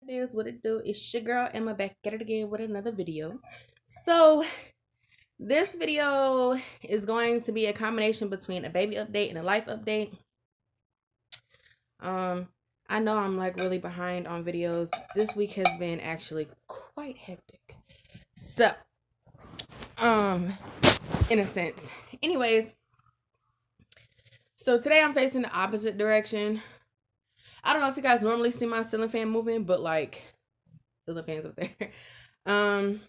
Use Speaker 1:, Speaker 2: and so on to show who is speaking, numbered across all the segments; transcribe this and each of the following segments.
Speaker 1: It is what it do. It's your girl Emma back at it again with another video. So this video is going to be a combination between a baby update and a life update. Um, I know I'm like really behind on videos. This week has been actually quite hectic. So, um, in a sense. Anyways, so today I'm facing the opposite direction. I don't know if you guys normally see my ceiling fan moving, but like ceiling fans up there. Um,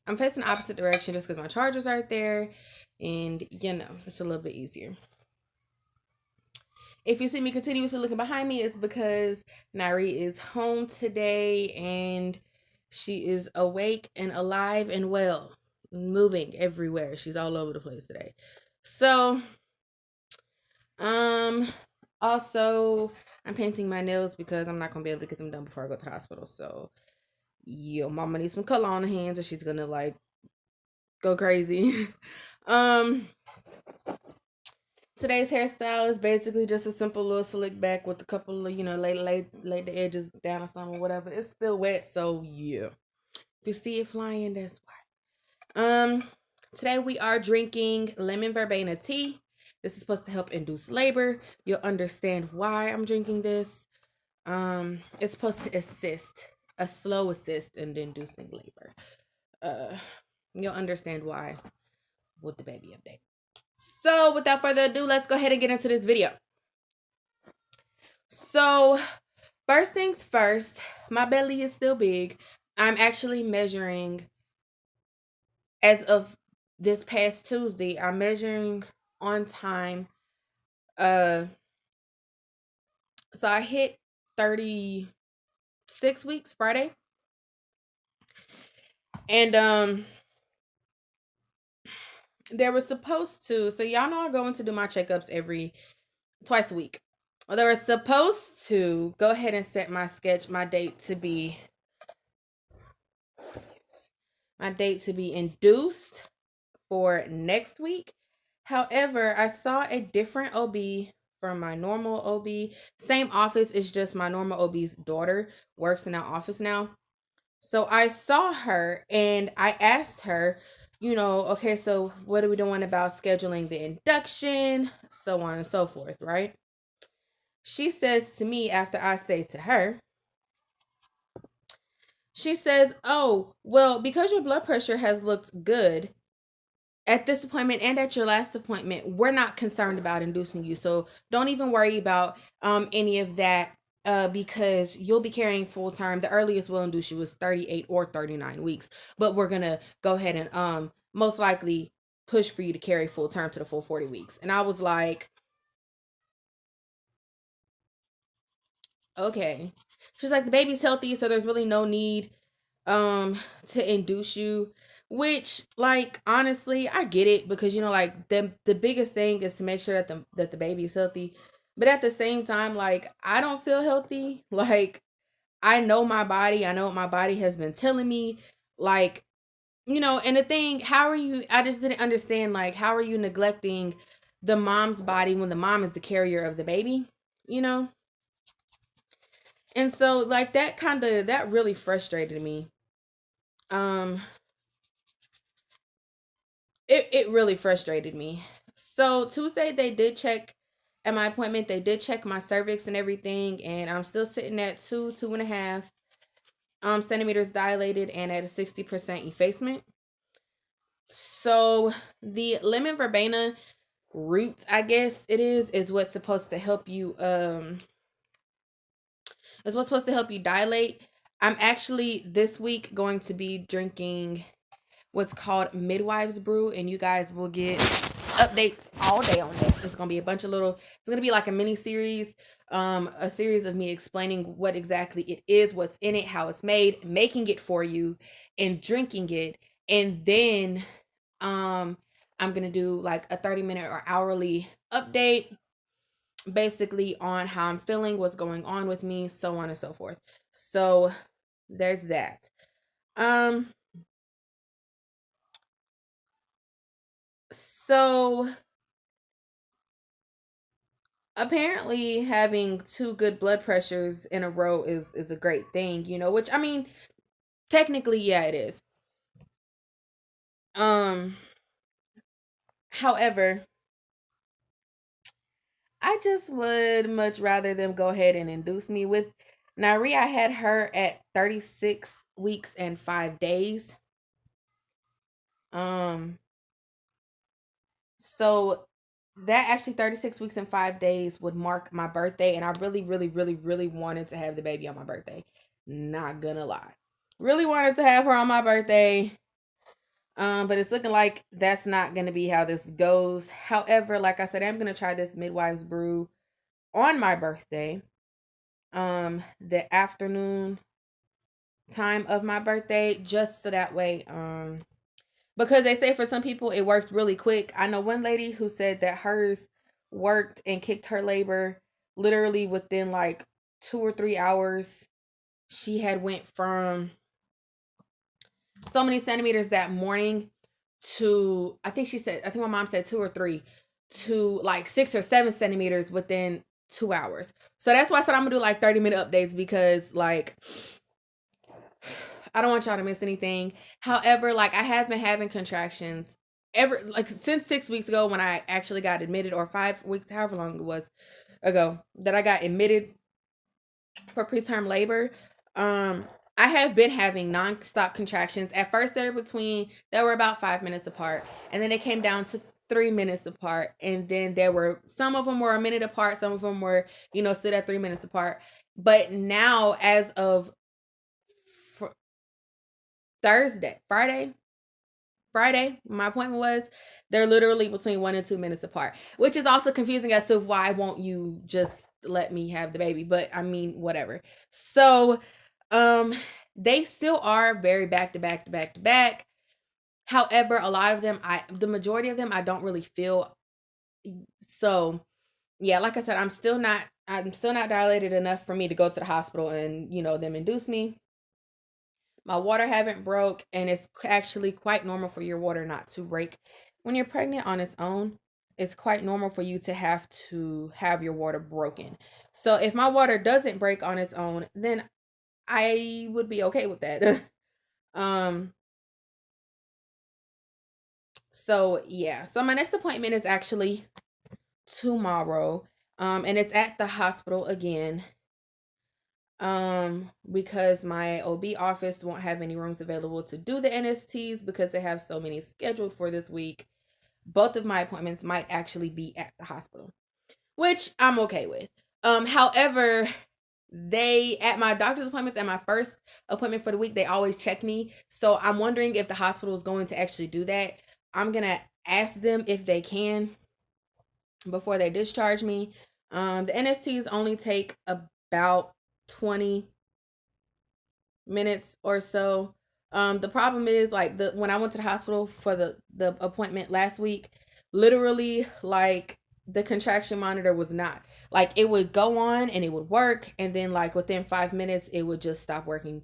Speaker 1: I'm facing the opposite direction just because my charger's right there, and it's a little bit easier. If you see me continuously looking behind me, it's because Nairi is home today and she is awake and alive and well, moving everywhere. She's all over the place today. So, um, also I'm painting my nails because I'm not gonna be able to get them done before I go to the hospital. So, yo, mama needs some color on her hands, or she's gonna like go crazy. um Today's hairstyle is basically just a simple little slick back with a couple of, lay the edges down or something, whatever. It's still wet, so yeah. If you see it flying, that's why. Today we are drinking lemon verbena tea. This is supposed to help induce labor. You'll understand why I'm drinking this. It's supposed to assist, a slow assist in inducing labor. You'll understand why with the baby update. So without further ado, let's go ahead and get into this video. So first things first, my belly is still big. I'm actually measuring, as of this past Tuesday, I'm measuring on time. So I hit 36 weeks Friday. And they were supposed to, so y'all know I go in to do my checkups twice a week. Well, they were supposed to go ahead and set my date to be induced for next week. However, I saw a different OB from my normal OB. Same office, it's just my normal OB's daughter works in our office now. So I saw her and I asked her, okay, so what are we doing about scheduling the induction, so on and so forth, right? She says to me after I say to her, she says, "Oh, well, because your blood pressure has looked good at this appointment and at your last appointment, we're not concerned about inducing you. So don't even worry about any of that because you'll be carrying full term. The earliest we'll induce you is 38 or 39 weeks, but we're gonna go ahead and most likely push for you to carry full term to the full 40 weeks." And I was like, okay. She's like, the baby's healthy, so there's really no need to induce you, which, like, honestly, I get it, because like the biggest thing is to make sure that the baby is healthy. But at the same time, like, I don't feel healthy. Like, I know my body, I know what my body has been telling me. Like, and the thing, how are you, I just didn't understand, like, how are you neglecting the mom's body when the mom is the carrier of the baby, you know? And so, like, that really frustrated me. um it really frustrated me. So Tuesday they did check at my appointment, they did check my cervix and everything, and I'm still sitting at 2.5 centimeters dilated and at a 60% effacement. So the lemon verbena root, I guess is what's supposed to help you is what's supposed to help you dilate. I'm actually this week going to be drinking what's called Midwives Brew, and you guys will get updates all day on that. It's gonna be it's gonna be like a mini series, a series of me explaining what exactly it is, what's in it, how it's made, making it for you, and drinking it. And then I'm gonna do like a 30-minute or hourly update, basically on how I'm feeling, what's going on with me, so on and so forth. So there's that. Um so apparently having two good blood pressures in a row is a great thing, which I mean, technically, yeah, it is. Um, However, I just would much rather them go ahead and induce me with Nari. I had her at 36 weeks and 5 days. Um, so that actually 36 weeks and 5 days would mark my birthday, and I really, really, really, really wanted to have the baby on my birthday. Not gonna lie. Really wanted to have her on my birthday. But it's looking like that's not gonna be how this goes. However, like I said, I'm gonna try this midwife's brew on my birthday. The afternoon time of my birthday, just so that way, because they say for some people it works really quick. I know one lady who said that hers worked and kicked her labor literally within like 2 or 3 hours. She had went from so many centimeters that morning to, I think my mom said 2 or 3, to like 6 or 7 centimeters within 2 hours. So that's why I said I'm gonna do like 30-minute updates, because like I don't want y'all to miss anything. However, like I have been having contractions ever, like since 6 weeks ago when I actually got admitted, or 5 weeks, however long it was ago that I got admitted for preterm labor. Um, I have been having nonstop contractions. At first, they were about 5 minutes apart, and then it came down to 3 minutes apart, and then there were some of them were a minute apart, some of them were stood at 3 minutes apart. But now, as of fr- Thursday, Friday, my appointment was, they're literally between 1 and 2 minutes apart, which is also confusing as to why won't you just let me have the baby. But I mean, whatever. So, um, they still are very back to back to back to back. However, a lot of them, the majority of them, I don't really feel. So, yeah, like I said, I'm still not dilated enough for me to go to the hospital and them induce me. My water haven't broke, and it's actually quite normal for your water not to break when you're pregnant on its own. It's quite normal for you to have your water broken. So if my water doesn't break on its own, then I would be okay with that. um so yeah. So my next appointment is actually tomorrow. And it's at the hospital again. Because my OB office won't have any rooms available to do the NSTs because they have so many scheduled for this week. Both of my appointments might actually be at the hospital, which I'm okay with. However, they at my doctor's appointments, at my first appointment for the week, they always check me. So I'm wondering if the hospital is going to actually do that. I'm gonna ask them if they can before they discharge me. The NSTs only take about 20 minutes or so. The problem is, like, the when I went to the hospital for the appointment last week, literally, like, the contraction monitor was not, like, it would go on and it would work, and then like within 5 minutes it would just stop working.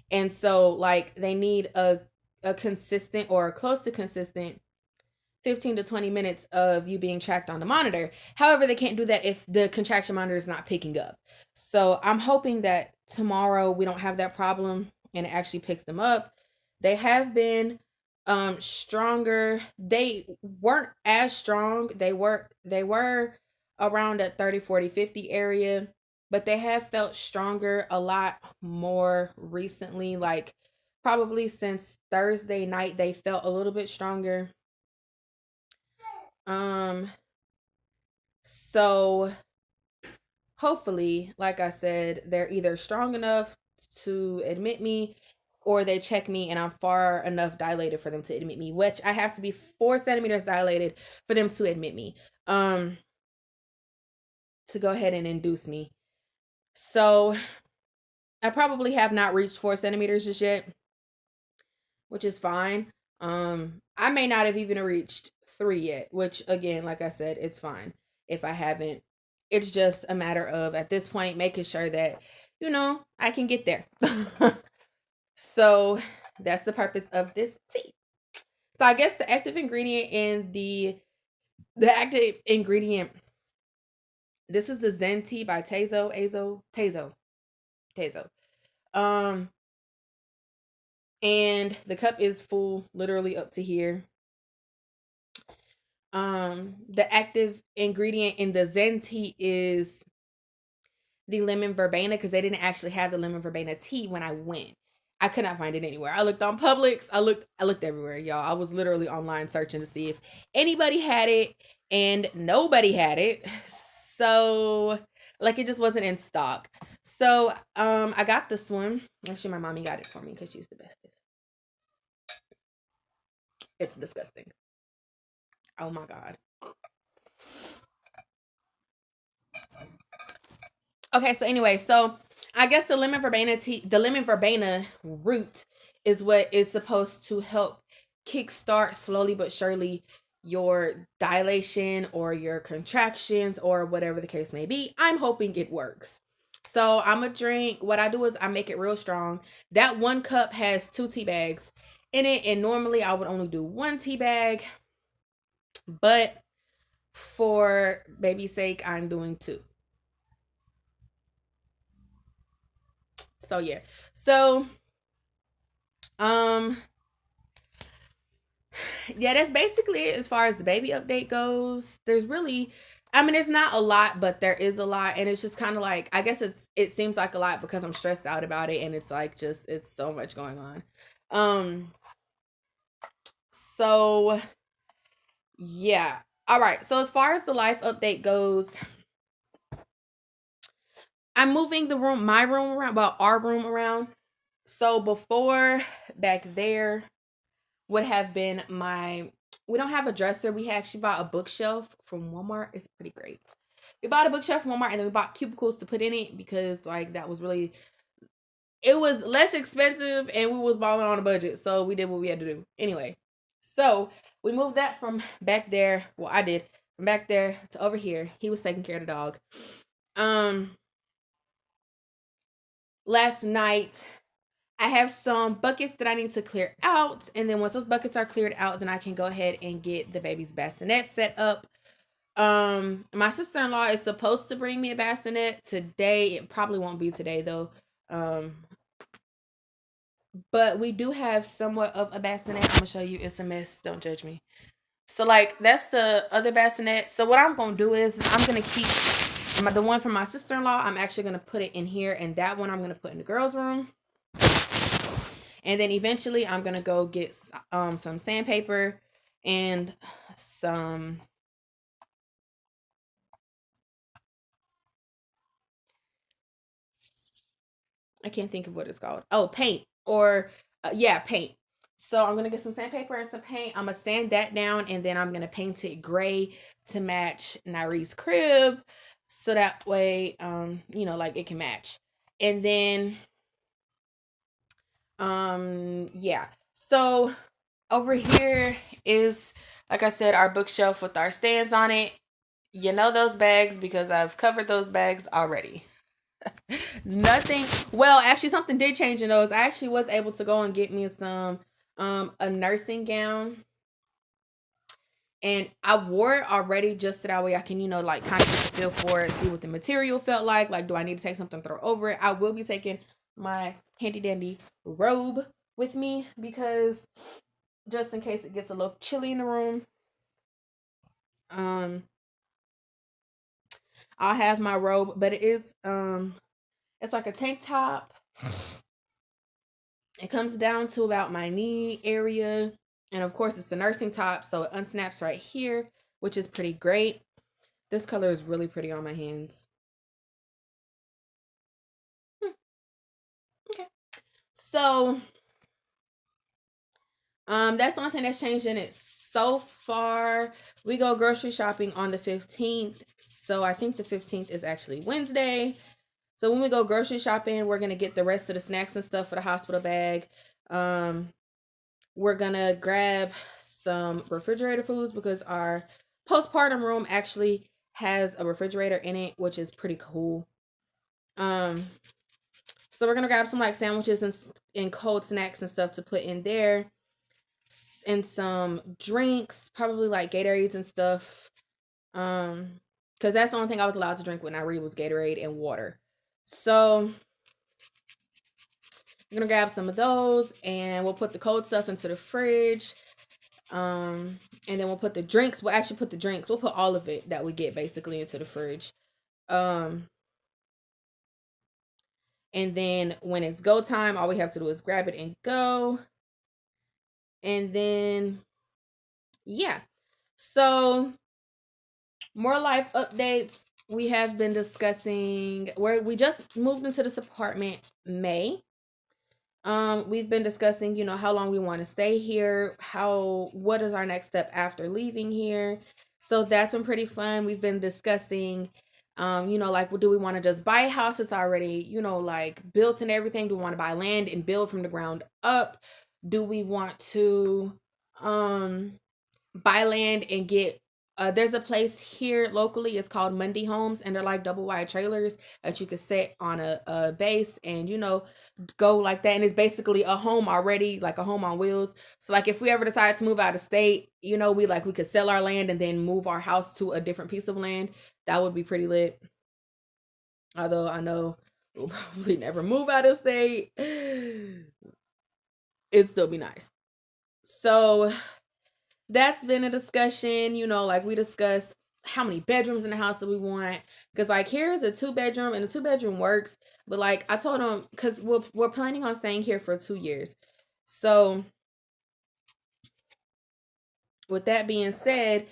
Speaker 1: And so like they need a consistent or close to consistent 15 to 20 minutes of you being tracked on the monitor. However, they can't do that if the contraction monitor is not picking up. So I'm hoping that tomorrow we don't have that problem and it actually picks them up. They have been stronger. They weren't as strong. They were around at 30, 40, 50 area, but they have felt stronger a lot more recently. Like probably since Thursday night they felt a little bit stronger. um so hopefully, like I said, they're either strong enough to admit me, or they check me and I'm far enough dilated for them to admit me, which I have to be 4 centimeters dilated for them to admit me, to go ahead and induce me. So I probably have not reached 4 centimeters just yet, which is fine. I may not have even reached 3 yet, which again, like I said, it's fine if I haven't. It's just a matter of at this point making sure that I can get there. So that's the purpose of this tea. So I guess the active ingredient This is the Zen tea by Tazo. Um, and the cup is full, literally up to here. The active ingredient in the Zen tea is the lemon verbena, because they didn't actually have the lemon verbena tea when I went. I could not find it anywhere. I looked on Publix. I looked everywhere, y'all. I was literally online searching to see if anybody had it, and nobody had it. So like it just wasn't in stock. So I got this one. Actually, my mommy got it for me because she's the bestest. It's disgusting. Oh my god. Okay, so anyway, so I guess the lemon verbena root is what is supposed to help kickstart slowly but surely your dilation or your contractions or whatever the case may be. I'm hoping it works. So I'm gonna drink. What I do is I make it real strong. That one cup has 2 tea bags in it, and normally I would only do 1 tea bag, but for baby's sake, I'm doing 2. So yeah. So um yeah, that's basically it as far as the baby update goes. There's really, I mean, there's not a lot, but there is a lot, and it's just kind of like, I guess it seems like a lot because I'm stressed out about it, and it's like just it's so much going on. Um so yeah. All right. So as far as the life update goes, I'm moving my room around, well, our room around. So before, back there would have been my, we don't have a dresser. We actually bought a bookshelf from Walmart. It's pretty great. We bought a bookshelf from Walmart, and then we bought cubicles to put in it because like that was really, it was less expensive and we was balling on a budget. So we did what we had to do. Anyway. So we moved that from back there. Well, I did from back there to over here. He was taking care of the dog. Um Last night I have some buckets that I need to clear out. And then once those buckets are cleared out, then I can go ahead and get the baby's bassinet set up. My sister-in-law is supposed to bring me a bassinet today. It probably won't be today though. Um, but we do have somewhat of a bassinet. I'm gonna show you. It's a mess. Don't judge me. So like that's the other bassinet. So what I'm gonna do is I'm gonna keep the one from my sister-in-law. I'm actually gonna put it in here, and that one I'm gonna put in the girls' room. And then eventually I'm gonna go get some sandpaper and some, I can't think of what it's called. Oh, paint, or yeah, paint. So I'm gonna get some sandpaper and some paint. I'm gonna sand that down, and then I'm gonna paint it gray to match Nyrie's crib, so that way, like it can match. And then, yeah. So over here is, like I said, our bookshelf with our stands on it. You know those bags because I've covered those bags already. Nothing. Well, actually, something did change in those. I actually was able to go and get me some a nursing gown, and I wore it already just so that way I can, like kind of get a feel for it, see what the material felt like. Like, do I need to take something throw over it? I will be taking my handy dandy robe with me because just in case it gets a little chilly in the room. Um, I'll have my robe, but it is it's like a tank top. It comes down to about my knee area. And of course, it's the nursing top, so it unsnaps right here, which is pretty great. This color is really pretty on my hands. Okay. So, that's the only thing that's changed in it so far. We go grocery shopping on the 15th. So I think the 15th is actually Wednesday. So when we go grocery shopping, we're gonna get the rest of the snacks and stuff for the hospital bag. We're gonna grab some refrigerator foods because our postpartum room actually has a refrigerator in it, which is pretty cool. Um, so we're gonna grab some like sandwiches and cold snacks and stuff to put in there, and some drinks, probably like Gatorades and stuff. Um, because that's the only thing I was allowed to drink when I read was Gatorade and water. So I'm gonna grab some of those, and we'll put the cold stuff into the fridge. And then we'll put the drinks. We'll actually put the drinks. We'll put all of it that we get basically into the fridge. Um, and then when it's go time, all we have to do is grab it and go. And then, yeah. So, more life updates. We have been discussing where we just moved into this apartment May. We've been discussing, how long we want to stay here, what is our next step after leaving here. So that's been pretty fun. We've been discussing, like, do we want to just buy a house that's already, like built and everything? Do we want to buy land and build from the ground up? Do we want to buy land and get there's a place here locally, it's called Mundy Homes, and they're like double wide trailers that you could set on a base and go like that, and it's basically a home already, like a home on wheels. So like if we ever decide to move out of state, we could sell our land and then move our house to a different piece of land. That would be pretty lit. Although I know we'll probably never move out of state, it'd still be nice. So that's been a discussion, like we discussed how many bedrooms in the house that we want. Because like here's a 2-bedroom, and the 2-bedroom works. But like I told them, because we're planning on staying here for 2 years. So with that being said,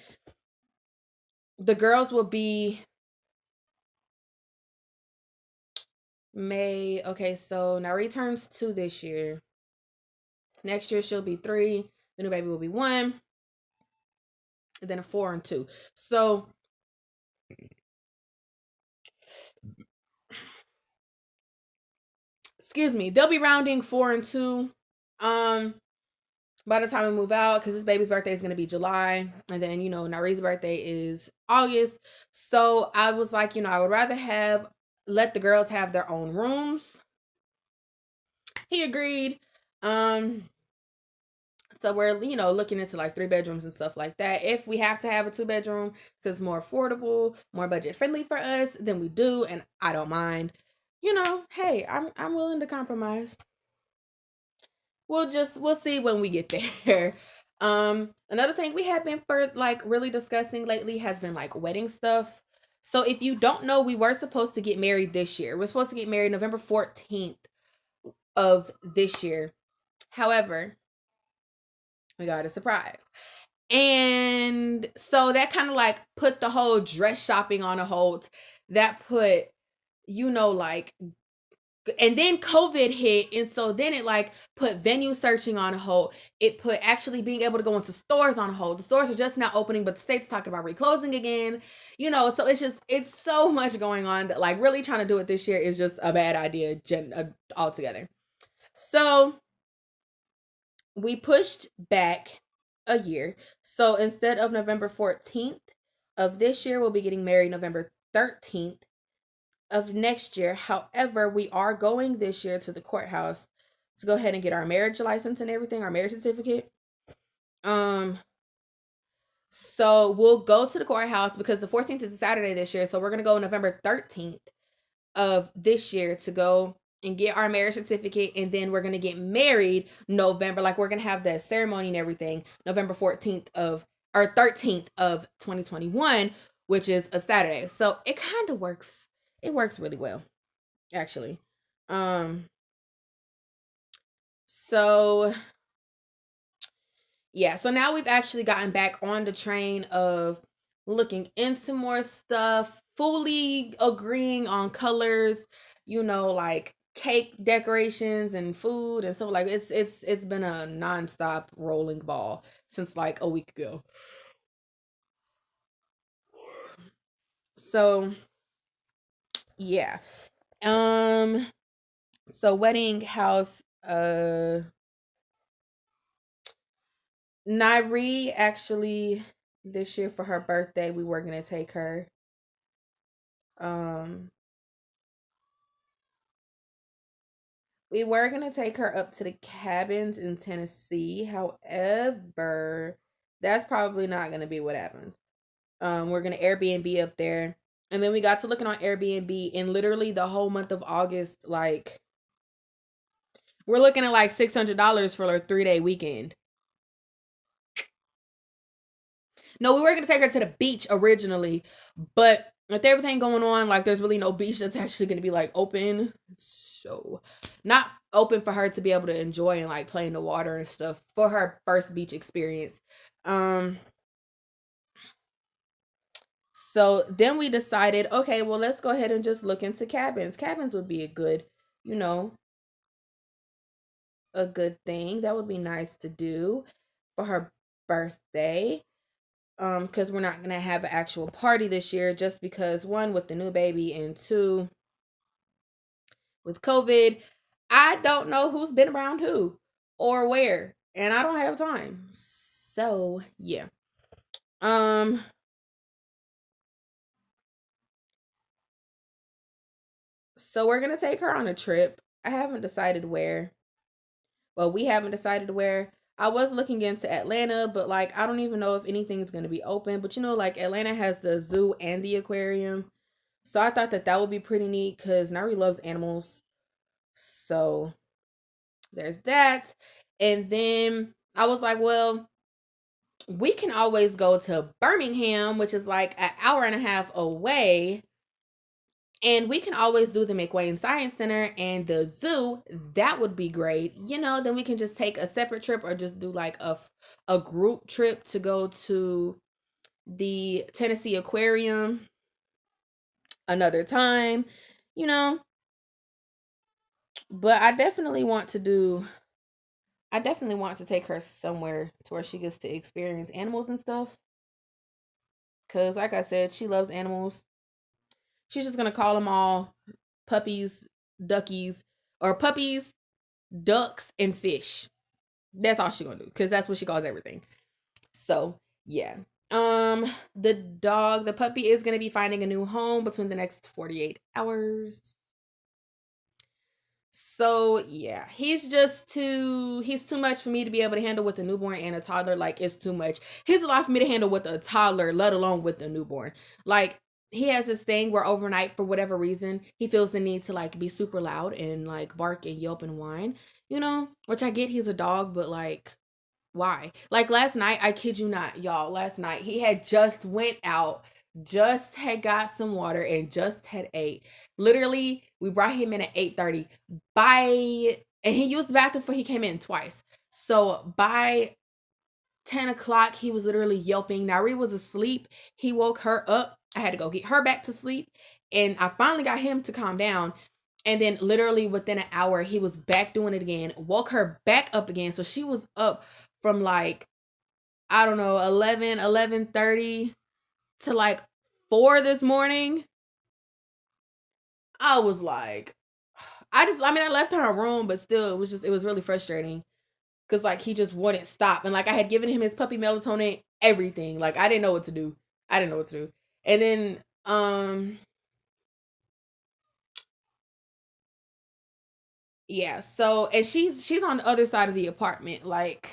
Speaker 1: the girls will be May. Okay, so now returns 2 this year. Next year she'll be 3. The new baby will be 1. And then a 4 and 2. So excuse me, they'll be rounding 4 and 2 by the time we move out, because this baby's birthday is going to be July, and then Nari's birthday is August. So I was like, I would rather let the girls have their own rooms. He agreed. So we're looking into like 3 bedrooms and stuff like that. If we have to have a 2-bedroom because it's more affordable, more budget friendly for us, then we do, and I don't mind. Hey, I'm willing to compromise. We'll see when we get there. Another thing we have been for like really discussing lately has been like wedding stuff. So if you don't know, we were supposed to get married this year. We're supposed to get married November 14th of this year. However, we got a surprise. And so that kind of like put the whole dress shopping on a hold. That put, like, and then COVID hit, and so then it like put venue searching on a hold. It put actually being able to go into stores on hold. The stores are just now opening, but the state's talking about reclosing again. So it's so much going on that like really trying to do it this year is just a bad idea altogether. So we pushed back a year. So instead of November 14th of this year, we'll be getting married November 13th of next year. However, we are going this year to the courthouse to go ahead and get our marriage license and everything, our marriage certificate. So we'll go to the courthouse because the 14th is a Saturday this year. So we're gonna go November 13th of this year to go and get our marriage certificate, and then we're gonna get married November. Like we're gonna have the ceremony and everything November 14th of or 13th of 2021, which is a Saturday. So it kind of works. It works really well, actually. So yeah, so now we've actually gotten back on the train of looking into more stuff, fully agreeing on colors, like cake decorations and food and stuff. Like it's been a nonstop rolling ball since like a week ago. So yeah. So wedding house, Nairi actually this year for her birthday we were gonna take her. Um we were gonna take her up to the cabins in Tennessee. However, that's probably not gonna be what happens. We're gonna Airbnb up there. And then we got to looking on Airbnb, and literally the whole month of August, like we're looking at like $600 for a 3-day weekend. No, we were gonna take her to the beach originally, but with everything going on, like there's really no beach that's actually gonna be like open. So not open for her to be able to enjoy and like play in the water and stuff for her first beach experience. Um so then we decided, okay, well let's go ahead and just look into cabins. Cabins would be a good, you know, a good thing. That would be nice to do for her birthday. Because we're not gonna have an actual party this year, just because one, with the new baby, and two, with COVID, I don't know who's been around who or where, and I don't have time. So yeah. Um so we're gonna take her on a trip. I haven't decided where. Well, we haven't decided where. I was looking into Atlanta, but like I don't even know if anything's gonna be open. But you know, like Atlanta has the zoo and the aquarium. So I thought that that would be pretty neat because Nari loves animals. So there's that. And then I was like, well, we can always go to Birmingham, which is like an hour and a half away. And we can always do the McWane Science Center and the zoo. That would be great. You know, then we can just take a separate trip or just do like a group trip to go to the Tennessee Aquarium another time, you know. But I definitely want to take her somewhere to where she gets to experience animals and stuff. Cause like I said, she loves animals. She's just gonna call them all puppies, duckies, or puppies, ducks, and fish. That's all she's gonna do. Cause that's what she calls everything. So yeah. The puppy is gonna be finding a new home between the next 48 hours. So yeah, he's too much for me to be able to handle with a newborn and a toddler. Like it's too much. He's a lot for me to handle with a toddler, let alone with a newborn. Like he has this thing where overnight, for whatever reason, he feels the need to like be super loud and like bark and yelp and whine, you know, which I get, he's a dog, but like why? Like last night, I kid you not, y'all, last night he had just went out, just had got some water and just had ate. Literally, we brought him in at 8:30. By and he used the bathroom before he came in twice. So by 10 o'clock, he was literally yelping. Nari was asleep. He woke her up. I had to go get her back to sleep. And I finally got him to calm down. And then literally within an hour, he was back doing it again. Woke her back up again. So she was up from like, I don't know, 11:30 to like 4 this morning. I was like, I left her in her room, but still, it was really frustrating. Cause like he just wouldn't stop. And like I had given him his puppy melatonin, everything. Like I didn't know what to do. I didn't know what to do. And then yeah, so and she's on the other side of the apartment. Like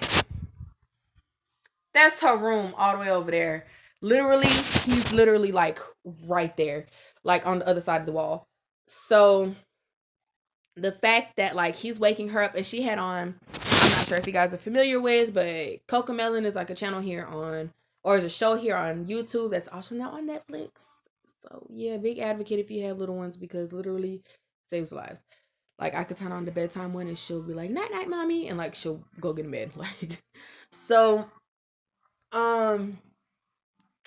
Speaker 1: that's her room all the way over there. Literally, he's literally like right there, like on the other side of the wall. So the fact that like he's waking her up and she had on, I'm not sure if you guys are familiar with, but Coco Melon is like a channel here on, or is a show here on YouTube that's also now on Netflix. So yeah, big advocate if you have little ones because literally saves lives. Like I could turn on the bedtime one and she'll be like night night mommy and like she'll go get in bed. Like so um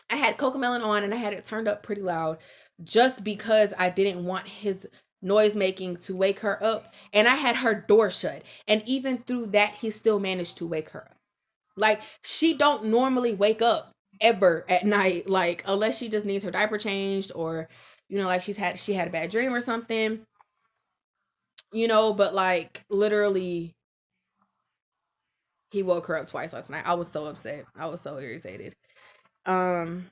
Speaker 1: I had Coco Melon on and I had it turned up pretty loud just because I didn't want his noise making to wake her up. And I had her door shut. And even through that, he still managed to wake her up. Like she don't normally wake up ever at night, like unless she just needs her diaper changed or, you know, like she had a bad dream or something, you know, but like literally he woke her up twice last night. I was so upset. I was so irritated. Um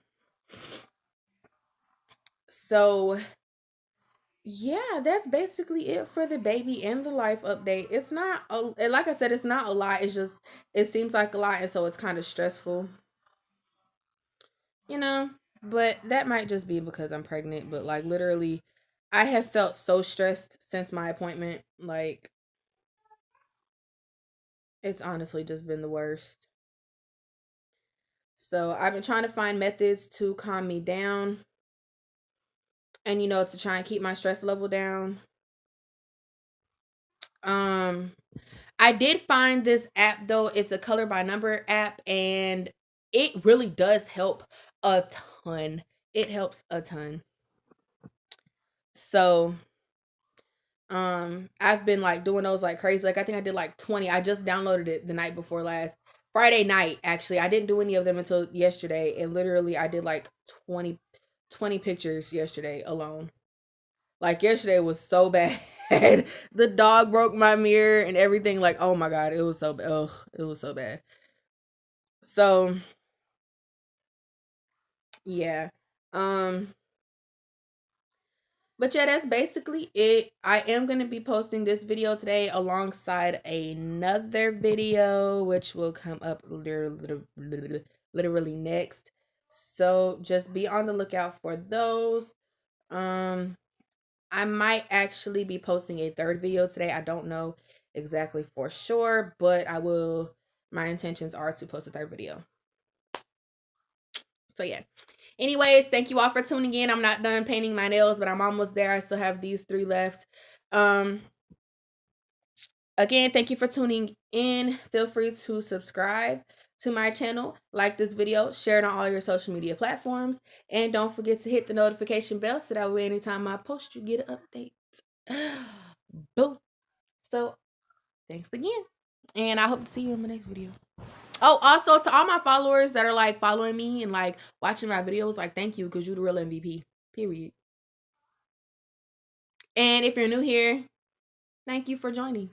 Speaker 1: so yeah, that's basically it for the baby and the life update. It's not like I said, it's not a lot. It's just it seems like a lot, and so it's kind of stressful, you know. But that might just be because I'm pregnant. But like literally, I have felt so stressed since my appointment. Like it's honestly just been the worst. So I've been trying to find methods to calm me down and to try and keep my stress level down. Um I did find this app though. It's a color by number app and it really does help a ton. It helps a ton. So, I've been like doing those like crazy. Like I think I did like 20. I just downloaded it the night before last. Friday night actually. I didn't do any of them until yesterday and literally I did like 20 pictures yesterday alone. Like yesterday was so bad. The dog broke my mirror and everything. Like, oh my god, it was so bad. Ugh, it was so bad. So yeah. Um, but yeah, that's basically it. I am gonna be posting this video today alongside another video, which will come up literally next. So just be on the lookout for those. Um, I might actually be posting a third video today. I don't know exactly for sure, but I will. My intentions are to post a third video. So yeah. Anyways, thank you all for tuning in. I'm not done painting my nails, but I'm almost there. I still have these 3 left. Um Again, thank you for tuning in. Feel free to subscribe to my channel, like this video, share it on all your social media platforms, and don't forget to hit the notification bell so that way anytime I post, you get an update. Boom. So, thanks again. And I hope to see you in my next video. Oh, also to all my followers that are like following me and like watching my videos, like thank you because you're the real MVP. Period. And if you're new here, thank you for joining.